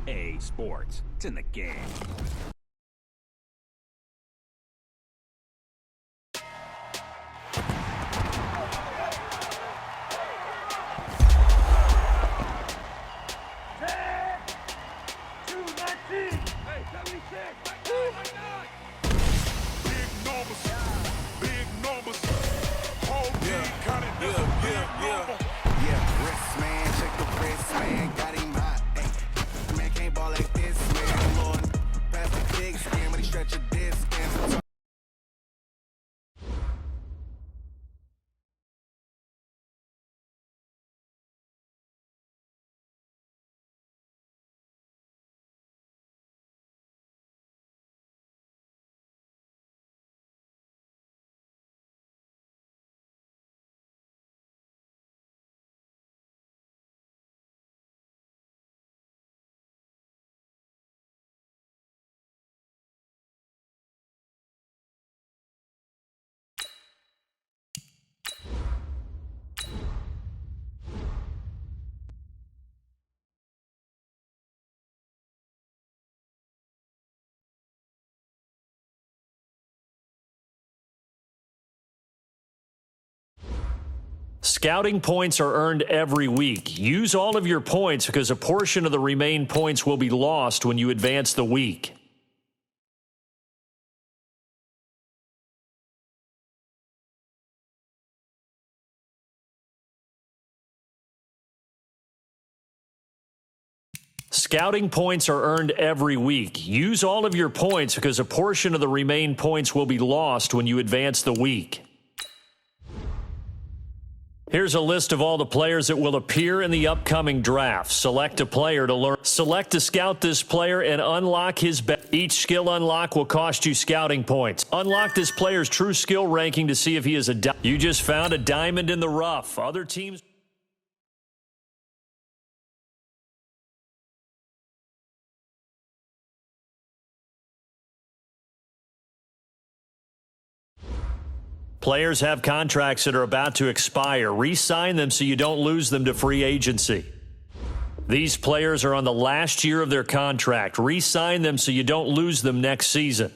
EA Sports. It's in the game. Scouting points are earned every week. Use all of your points because a portion of the remaining points will be lost when you advance the week. Scouting points are earned every week. Use all of your points because a portion of the remaining points will be lost when you advance the week. Here's a list of all the players that will appear in the upcoming draft. Select a player to learn. Select to scout this player and unlock his best. Each skill unlock will cost you scouting points. Unlock this player's true skill ranking to see if he is a diamond. You just found a diamond in the rough. Other teams... Players have contracts that are about to expire. Re-sign them so you don't lose them to free agency. These players are on the last year of their contract. Re-sign them so you don't lose them next season.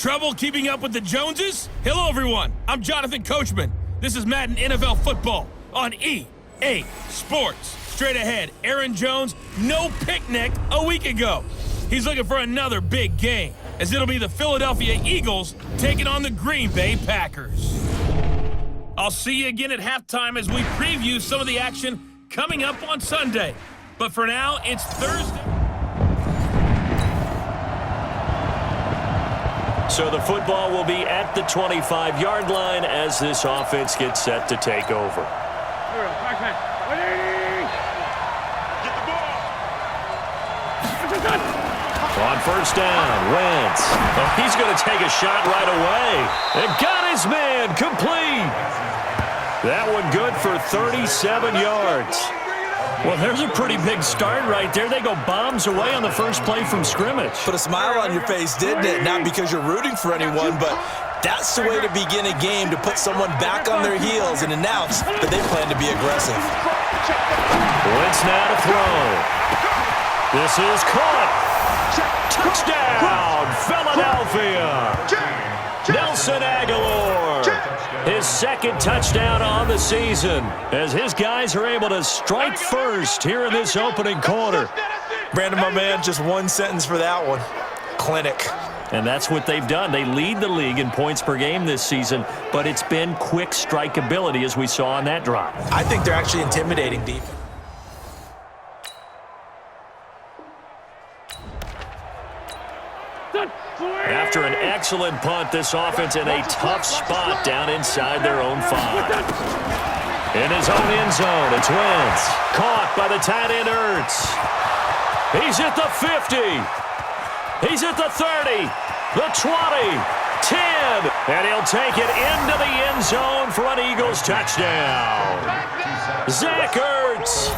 Trouble keeping up with the Joneses? Hello, everyone. I'm Jonathan Coachman. This is Madden NFL Football on EA Sports. Straight ahead, Aaron Jones, no picnic a week ago. He's looking for another big game, as it'll be the Philadelphia Eagles taking on the Green Bay Packers. I'll see you again at halftime as we preview some of the action coming up on Sunday. But for now, it's Thursday. So the football will be at the 25-yard line as this offense gets set to take over. On first down, Wentz. Oh, he's going to take a shot right away. And got his man complete. That one good for 37 yards. Well, there's a pretty big start right there. They go bombs away on the first play from scrimmage. Put a smile on your face, didn't it? Not because you're rooting for anyone, but that's the way to begin a game, to put someone back on their heels and announce that they plan to be aggressive. Wentz now to throw. This is caught. Touchdown, Philadelphia. Nelson Aguilar, his second touchdown on the season, as his guys are able to strike first here in this opening quarter. Brandon, my man, just one sentence for that one. Clinic. And that's what they've done. They lead the league in points per game this season, but it's been quick strikeability as we saw on that drive. I think they're actually intimidating defense. After an excellent punt, this offense in a tough spot down inside their own 5. In his own end zone, it's Wentz. Caught by the tight end Ertz. He's at the 50. He's at the 30, the 20, 10. And he'll take it into the end zone for an Eagles touchdown. Zach Ertz,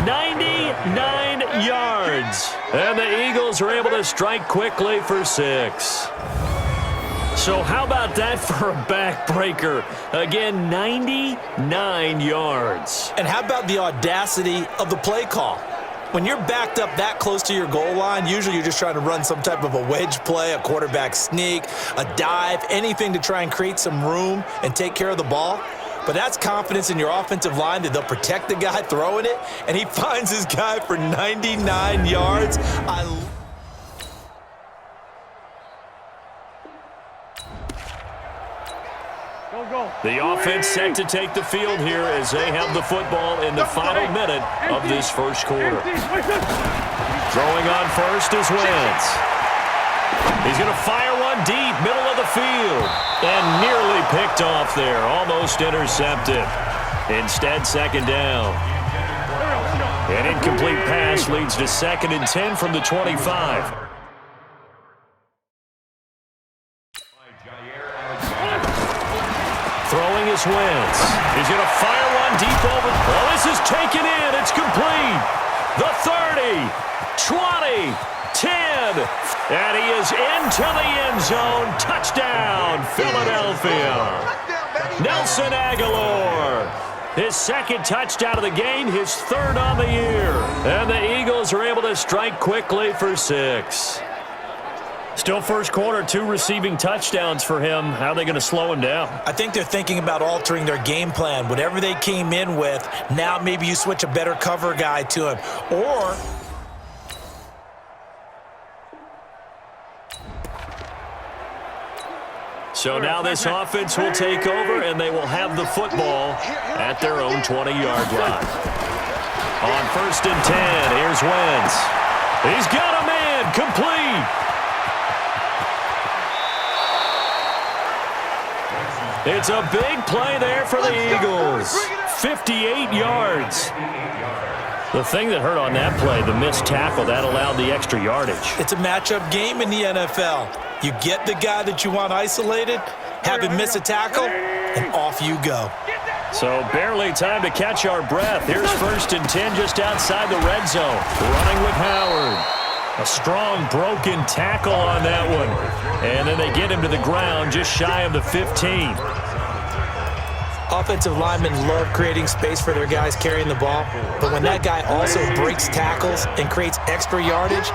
99 yards. And the Eagles are able to strike quickly for 6. So how about that for a backbreaker? Again, 99 yards. And how about the audacity of the play call? When you're backed up that close to your goal line, usually you're just trying to run some type of a wedge play, a quarterback sneak, a dive, anything to try and create some room and take care of the ball. But that's confidence in your offensive line that they'll protect the guy throwing it, and he finds his guy for 99 yards. The offense set to take the field here as they have the football in the final minute of this first quarter. Throwing on first is Wentz. He's going to fire one deep, middle of the field, and nearly picked off there, almost intercepted. Instead, second down. An incomplete pass leads to 2nd and 10 from the 25. Throwing is Wentz. He's going to fire one deep over. Well, this is taken in. It's complete. The 30, 20, 10. And he is into the end zone. Touchdown, Philadelphia. Nelson Aguilar. His second touchdown of the game, his 3rd on the year. And the Eagles are able to strike quickly for 6. Still first quarter, 2 receiving touchdowns for him. How are they going to slow him down? I think they're thinking about altering their game plan. Whatever they came in with, now maybe you switch a better cover guy to him. Or so now this offense will take over, and they will have the football at their own 20-yard line. On 1st and 10, here's Wentz. He's got a man, complete. It's a big play there for the Eagles. 58 yards. The thing that hurt on that play, the missed tackle, that allowed the extra yardage. It's a matchup game in the NFL. You get the guy that you want isolated, have him miss a tackle, and off you go. So barely time to catch our breath. Here's 1st and 10 just outside the red zone. Running with Howard. A strong broken tackle on that one. And then they get him to the ground just shy of the 15. Offensive linemen love creating space for their guys carrying the ball, but when that guy also breaks tackles and creates extra yardage,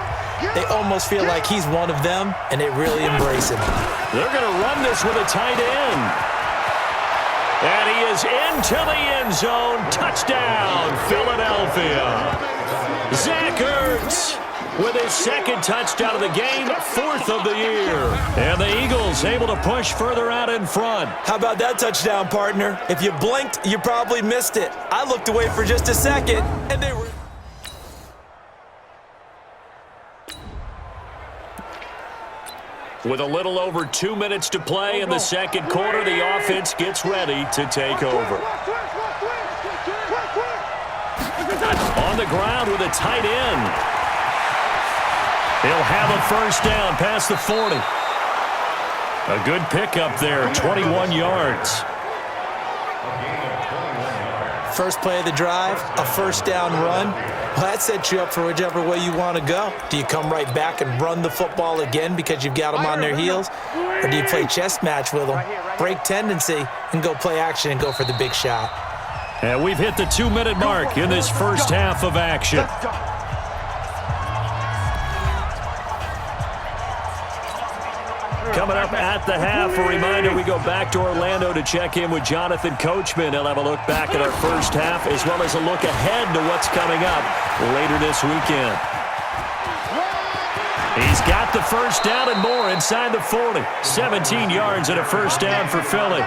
they almost feel like he's one of them, and they really embrace him. They're going to run this with a tight end. And he is into the end zone. Touchdown, Philadelphia. Zach Ertz with his 2nd touchdown of the game, 4th of the year. And the Eagles able to push further out in front. How about that touchdown, partner? If you blinked, you probably missed it. I looked away for just a second, and they were... With a little over 2 minutes to play in the second quarter, the offense gets ready to take over. On the ground with a tight end. He'll have a first down past the 40. A good pickup there, 21 yards. First play of the drive, a first down run. Well, that sets you up for whichever way you want to go. Do you come right back and run the football again because you've got them on their heels? Or do you play chess match with them, break tendency, and go play action and go for the big shot? And we've hit the 2-minute mark in this first half of action. Coming up at the half, a reminder, we go back to Orlando to check in with Jonathan Coachman. He'll have a look back at our first half as well as a look ahead to what's coming up later this weekend. He's got the first down and more inside the 40. 17 yards and a first down for Philly.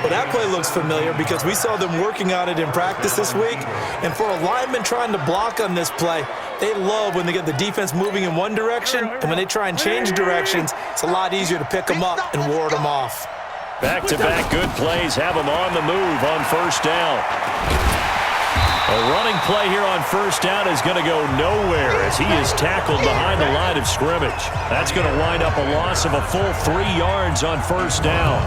Well, that play looks familiar because we saw them working on it in practice this week. And for a lineman trying to block on this play, they love when they get the defense moving in one direction, and when they try and change directions, it's a lot easier to pick them up and ward them off. Back-to-back good plays have them on the move on first down. A running play here on first down is going to go nowhere as he is tackled behind the line of scrimmage. That's going to wind up a loss of a full 3 yards on first down.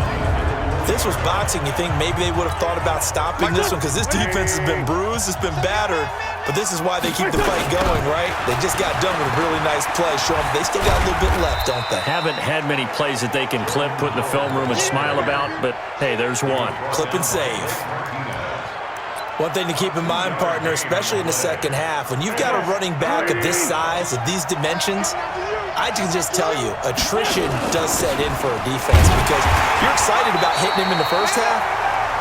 If this was boxing, you think maybe they would have thought about stopping this one because this defense has been bruised, it's been battered, but this is why they keep the fight going, right? They just got done with a really nice play, showing they still got a little bit left, don't they? Haven't had many plays that they can clip, put in the film room and smile about, but hey, there's one. Clip and save. One thing to keep in mind, partner, especially in the second half, when you've got a running back of this size, of these dimensions, I can just tell you, attrition does set in for a defense because you're excited about hitting him in the first half,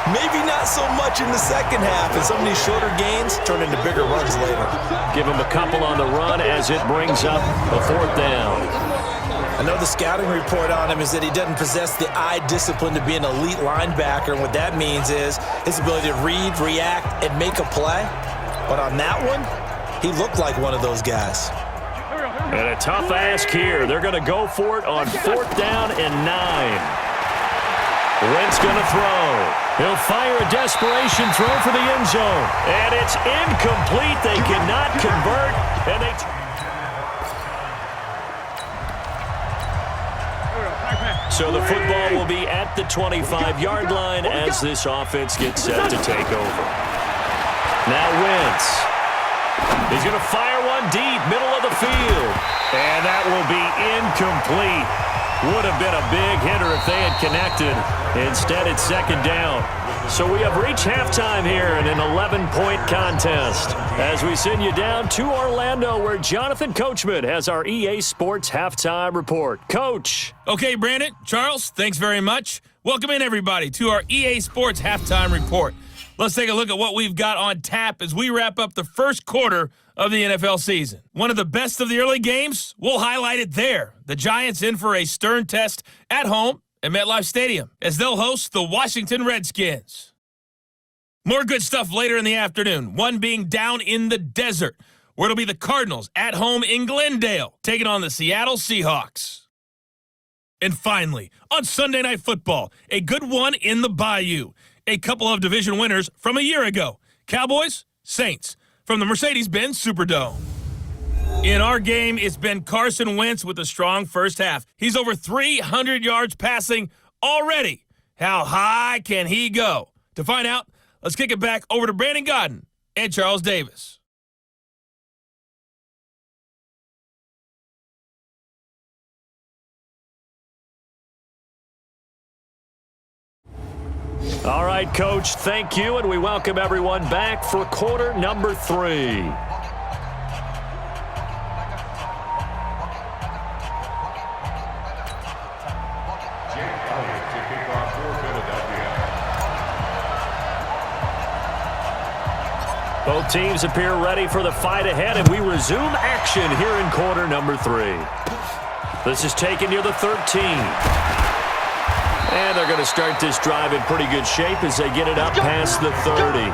maybe not so much in the second half, and some of these shorter gains turn into bigger runs later. Give him a couple on the run as it brings up a fourth down. I know the scouting report on him is that he doesn't possess the eye discipline to be an elite linebacker, and what that means is his ability to read, react, and make a play. But on that one, he looked like one of those guys. And a tough ask here. They're going to go for it on fourth down and 9. Wentz going to throw. He'll fire a desperation throw for the end zone. And it's incomplete. They cannot convert. And So the football will be at the 25-yard line as this offense gets set to take over. Now Wentz. He's going to fire one deep, middle of the field. And that will be incomplete. Would have been a big hitter if they had connected. Instead, it's second down. So we have reached halftime here in an 11-point contest as we send you down to Orlando where Jonathan Coachman has our EA Sports Halftime Report. Coach. Okay, Brandon, Charles, thanks very much. Welcome in, everybody, to our EA Sports Halftime Report. Let's take a look at what we've got on tap as we wrap up the first quarter of the NFL season. One of the best of the early games, we'll highlight it there. The Giants in for a stern test at home at MetLife Stadium as they'll host the Washington Redskins. More good stuff later in the afternoon, one being down in the desert, where it'll be the Cardinals at home in Glendale, taking on the Seattle Seahawks. And finally, on Sunday Night Football, a good one in the Bayou. A couple of division winners from a year ago. Cowboys, Saints, from the Mercedes-Benz Superdome. In our game, it's been Carson Wentz with a strong first half. He's over 300 yards passing already. How high can he go? To find out, let's kick it back over to Brandon Godden and Charles Davis. All right, Coach, thank you, and we welcome everyone back for quarter number 3. Both teams appear ready for the fight ahead, and we resume action here in quarter number 3. This is taken near the 13. And they're going to start this drive in pretty good shape as they get it up past the 30.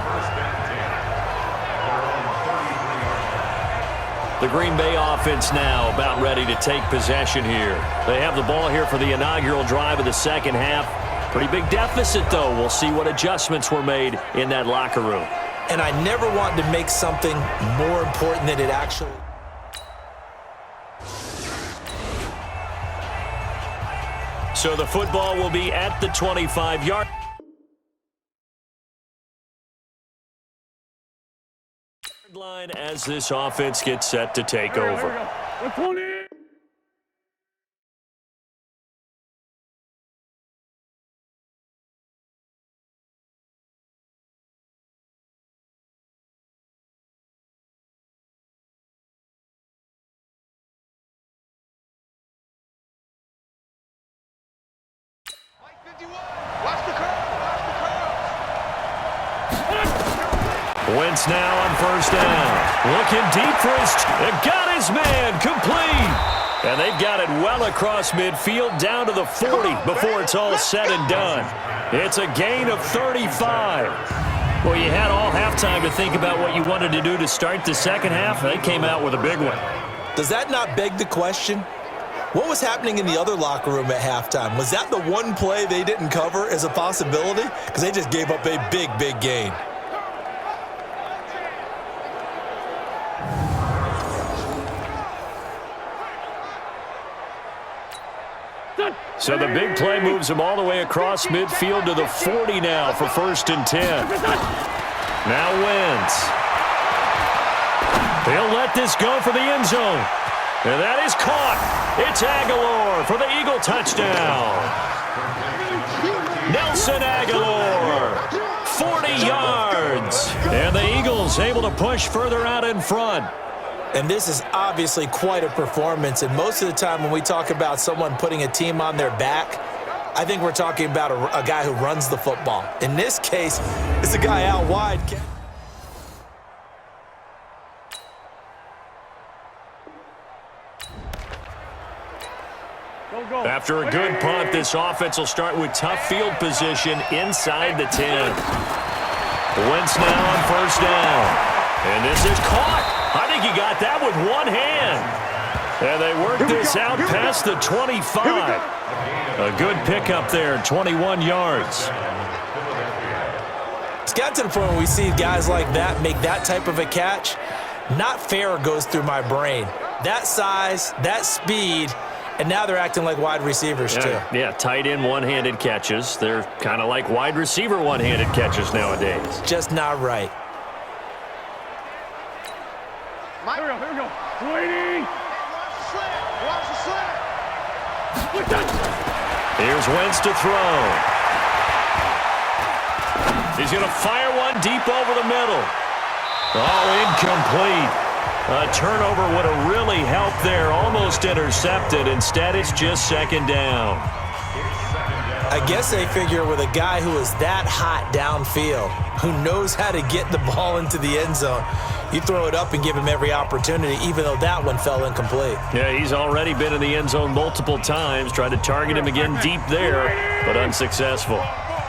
The Green Bay offense now about ready to take possession here. They have the ball here for the inaugural drive of the second half. Pretty big deficit, though. We'll see what adjustments were made in that locker room. And I never want to make something more important than it actually. So the football will be at the 25-yard line as this offense gets set to take over. Wentz now on first down. Looking deep for his... Got his man complete. And they've got it well across midfield down to the 40 before it's all said and done. It's a gain of 35. Well, you had all halftime to think about what you wanted to do to start the second half. They came out with a big one. Does that not beg the question? What was happening in the other locker room at halftime? Was that the one play they didn't cover as a possibility? Because they just gave up a big, big gain. So the big play moves him all the way across midfield to the 40 now for 1st and 10. Now Wentz. He'll let this go for the end zone. And that is caught. It's Aguilar for the Eagle touchdown. Nelson Aguilar, 40 yards. And the Eagles able to push further out in front. And this is obviously quite a performance. And most of the time when we talk about someone putting a team on their back, I think we're talking about a guy who runs the football. In this case, it's a guy out wide. After a good punt, this offense will start with tough field position inside the 10. Wentz now on first down. And this is caught. I think he got that with one hand. And they work this out past the 25. A good pickup there, 21 yards. It's got to the point where we see guys like that make that type of a catch. Not fair goes through my brain. That size, that speed, and now they're acting like wide receivers too. Yeah, tight end one-handed catches. They're kind of like wide receiver one-handed catches nowadays. Just not right. Here we go. Waiting. Watch the slant. Here's Wentz to throw. He's going to fire one deep over the middle. Oh, incomplete. A turnover would have really helped there. Almost intercepted. Instead, it's just second down. I guess they figure with a guy who is that hot downfield, who knows how to get the ball into the end zone, you throw it up and give him every opportunity, even though that one fell incomplete. Yeah, he's already been in the end zone multiple times, tried to target him again deep there, but unsuccessful.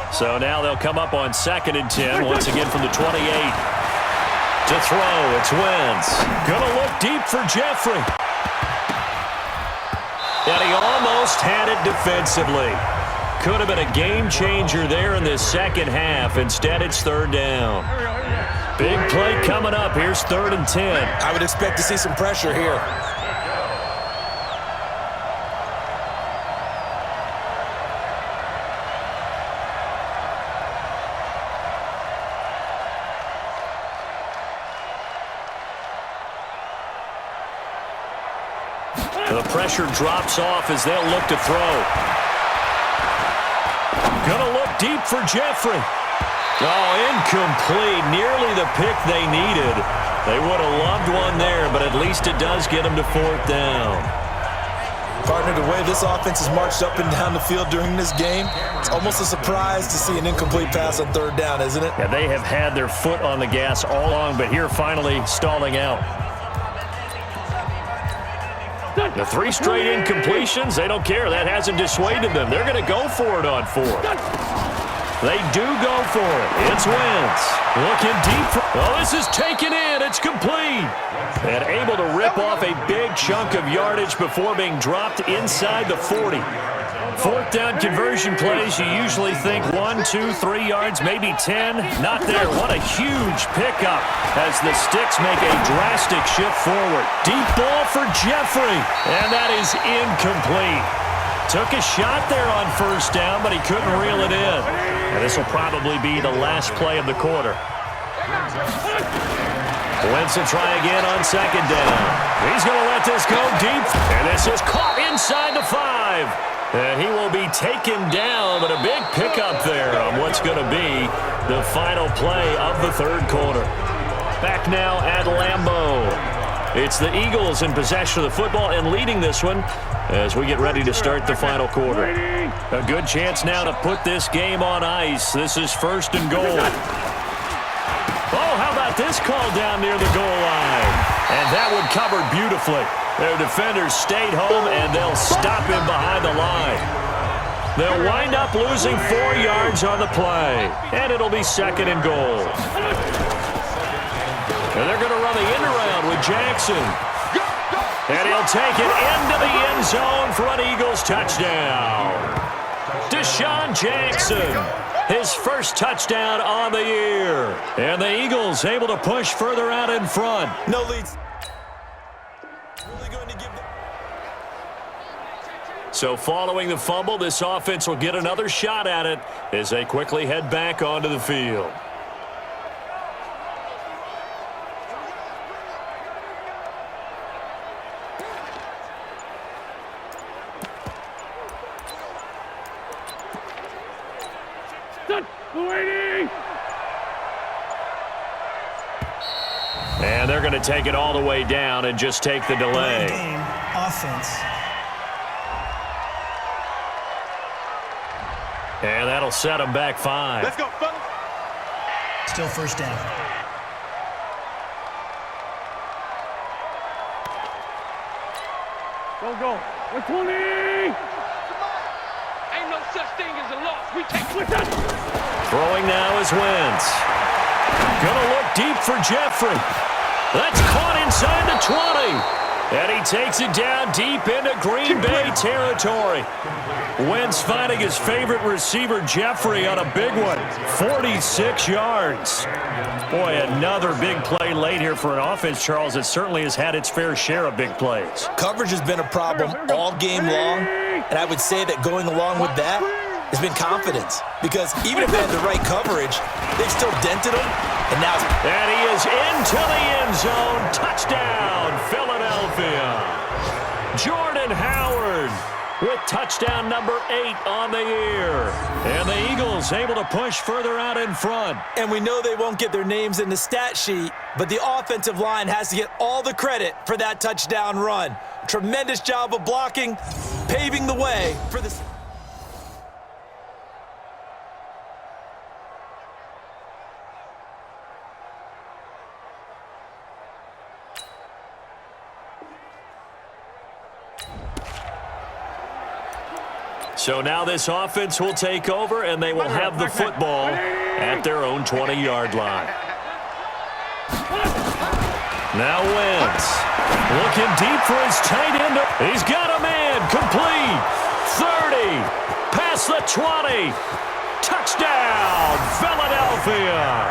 So now they'll come up on 2nd and 10, once again from the 28. To throw, it's Wentz. Gonna look deep for Jeffrey. And he almost had it defensively. Could have been a game changer there in this second half. Instead, it's 3rd down. Big play coming up. Here's 3rd and 10. I would expect to see some pressure here. The pressure drops off as they'll look to throw. Gonna look deep for Jeffrey. Oh, incomplete. Nearly the pick they needed. They would have loved one there, but at least it does get them to 4th down. Partner, the way this offense has marched up and down the field during this game, it's almost a surprise to see an incomplete pass on 3rd down, isn't it? Yeah, they have had their foot on the gas all along, but here finally stalling out. The 3 straight incompletions, they don't care. That hasn't dissuaded them. They're going to go for it on 4th. They do go for it. It's Wentz. Looking deep. Oh, this is taken in. It's complete. And able to rip off a big chunk of yardage before being dropped inside the 40. Fourth down conversion plays, you usually think 1, 2, 3 yards, maybe 10. Not there. What a huge pickup as the Sticks make a drastic shift forward. Deep ball for Jeffrey, and that is incomplete. Took a shot there on first down, but he couldn't reel it in. And this will probably be the last play of the quarter. Wentz will try again on second down. He's going to let this go deep, and this is caught inside the 5. And he will be taken down, but a big pickup there on what's going to be the final play of the third quarter. Back now at Lambeau. It's the Eagles in possession of the football and leading this one as we get ready to start the final quarter. A good chance now to put this game on ice. This is first and goal. Oh, how about this call down near the goal line? And that one covered beautifully. Their defenders stayed home, and they'll stop him behind the line. They'll wind up losing 4 yards on the play, and it'll be second and goal. And they're going to run the end around with Jackson. And he'll take it into the end zone for an Eagles touchdown. Deshaun Jackson, his first touchdown on the year. And the Eagles able to push further out in front. No leads. So following the fumble, this offense will get another shot at it as they quickly head back onto the field. And they're going to take it all the way down and just take the delay. Game offense. And that'll set them back 5. Let's go, fellas. Still first down. Go. We're 20. Ain't no such thing as a loss. We take it. Throwing now is Wentz. Gonna look deep for Jeffrey. That's caught inside the 20. And he takes it down deep into Green Bay territory. Wentz finding his favorite receiver, Jeffrey, on a big one. 46 yards. Boy, another big play late here for an offense, Charles. It certainly has had its fair share of big plays. Coverage has been a problem all game long, and I would say that going along with that has been confidence. Because even if they had the right coverage, they've still dented them. And he is into the end zone. Touchdown, Philadelphia. Jordan Howard with touchdown number 8 on the year. And the Eagles able to push further out in front. And we know they won't get their names in the stat sheet, but the offensive line has to get all the credit for that touchdown run. Tremendous job of blocking, paving the way for the... So now this offense will take over, and they will have the football at their own 20-yard line. Now Wentz looking deep for his tight end. He's got a man. Complete. 30. Past the 20. Touchdown, Philadelphia.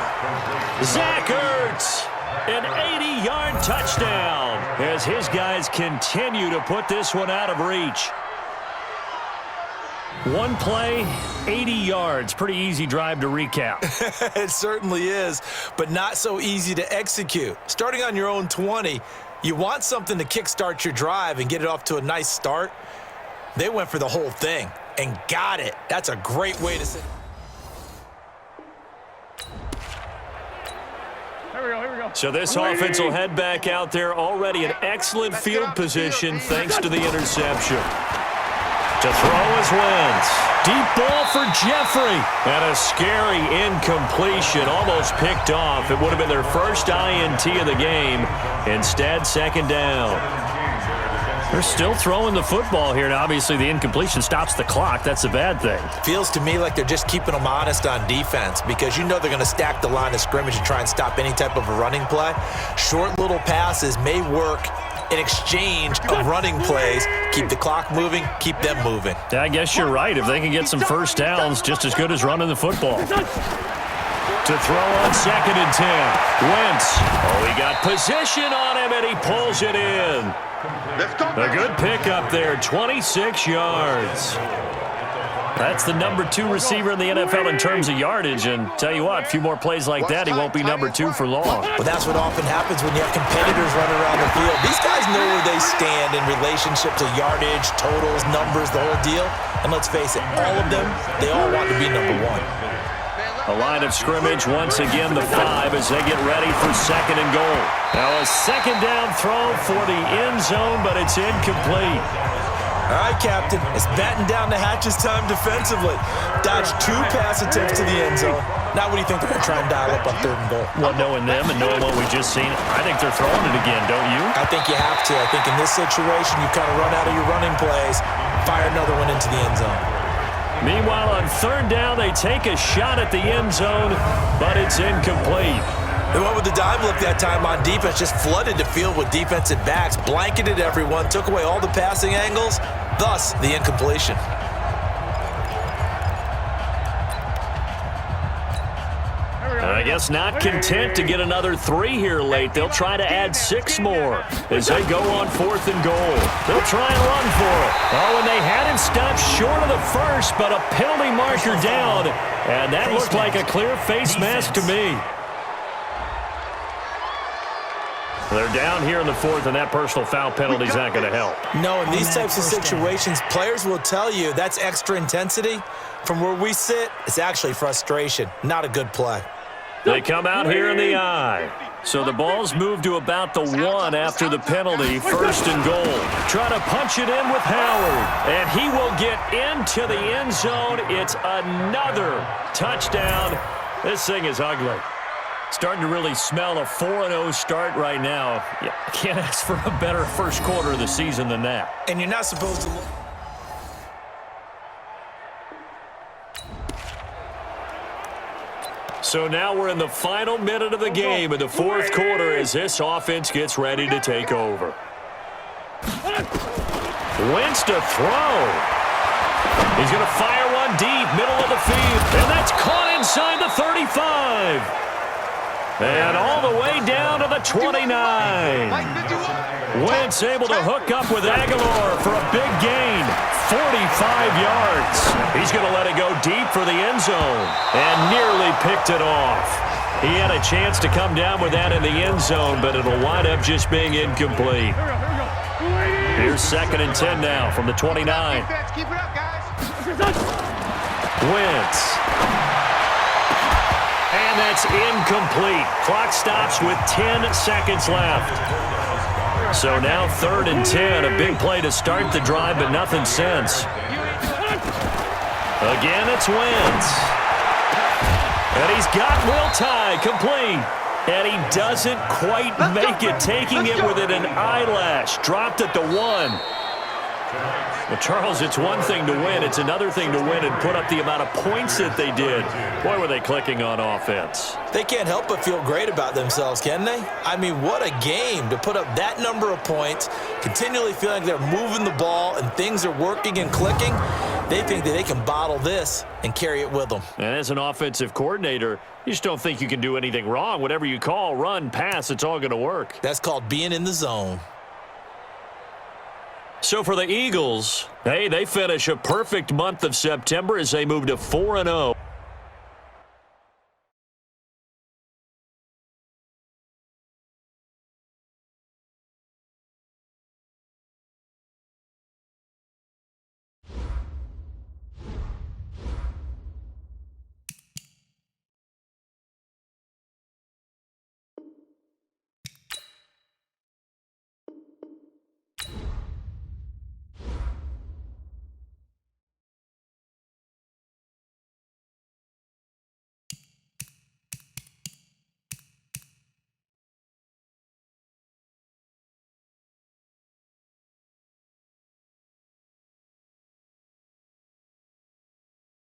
Zach Ertz, an 80-yard touchdown as his guys continue to put this one out of reach. One play, 80 yards. Pretty easy drive to recap. It certainly is, but not so easy to execute. Starting on your own 20, you want something to kickstart your drive and get it off to a nice start. They went for the whole thing and got it. That's a great way to say. Here we go. So this offense will head back out there already in excellent field position thanks to the interception. To throw is Wentz. Deep ball for Jeffrey. And a scary incompletion, almost picked off. It would have been their first INT of the game. Instead, second down. They're still throwing the football here. Now, obviously, the incompletion stops the clock. That's a bad thing. Feels to me like they're just keeping them honest on defense because you know they're going to stack the line of scrimmage and try and stop any type of a running play. Short little passes may work in exchange of running plays. Keep the clock moving, keep them moving. Yeah, I guess you're right. If they can get some first downs, just as good as running the football. To throw on 2nd and 10. Wentz. Oh, he got position on him, and he pulls it in. A good pickup there, 26 yards. That's the number 2 receiver in the NFL in terms of yardage, and tell you what, a few more plays like that, he won't be number 2 for long. Well, that's what often happens when you have competitors running around the field. These guys know where they stand in relationship to yardage, totals, numbers, the whole deal. And let's face it, all of them, they all want to be number 1. A line of scrimmage, once again the 5 as they get ready for 2nd and goal. Now a 2nd down throw for the end zone, but it's incomplete. All right, Captain, it's batten down the hatches time defensively. Dodged 2 pass attempts to the end zone. Now what do you think they're going to try and dial up on 3rd and goal? Well, knowing them and knowing what we just seen, I think they're throwing it again, don't you? I think you have to. I think in this situation, you kind of run out of your running plays, fire another one into the end zone. Meanwhile, on 3rd down, they take a shot at the end zone, but it's incomplete. They went with the dime look that time on defense, just flooded the field with defensive backs, blanketed everyone, took away all the passing angles, thus the incompletion. I guess not content to get another 3 here late. They'll try to add 6 more as they go on 4th and goal. They'll try and run for it. Oh, and they had him stopped short of the first, but a penalty marker down, and that looked like a clear face mask to me. They're down here in the 4th, and that personal foul penalty is not going to help. No, in these types of situations, players will tell you that's extra intensity. From where we sit, it's actually frustration, not a good play. They come out here in the I. So the ball's moved to about the 1 after the penalty. 1st and goal. Try to punch it in with Howard. And he will get into the end zone. It's another touchdown. This thing is ugly. Starting to really smell a 4-0 start right now. You can't ask for a better first quarter of the season than that. And you're not supposed to look. So now we're in the final minute of the game in the 4th quarter as this offense gets ready to take over. Wentz to throw. He's going to fire one deep, middle of the field. And that's caught inside the 35. And all the way down to the 29. Wentz able to hook up with Aguilar for a big gain. 45 yards. He's going to let it go deep for the end zone and nearly picked it off. He had a chance to come down with that in the end zone, but it'll wind up just being incomplete. Here's 2nd and 10 now from the 29. Wentz. And that's incomplete. Clock stops with 10 seconds left. So now 3rd and 10. A big play to start the drive, but nothing since. Again, it's Wentz. And he's got Will Tye complete. And he doesn't quite make it, taking it within an eyelash. Dropped at the 1. Well, Charles, it's one thing to win. It's another thing to win and put up the amount of points that they did. Boy, were they clicking on offense. They can't help but feel great about themselves, can they? I mean, what a game to put up that number of points, continually feeling like they're moving the ball and things are working and clicking. They think that they can bottle this and carry it with them. And as an offensive coordinator, you just don't think you can do anything wrong. Whatever you call, run, pass, it's all going to work. That's called being in the zone. So for the Eagles, hey, they finish a perfect month of September as they move to 4-0.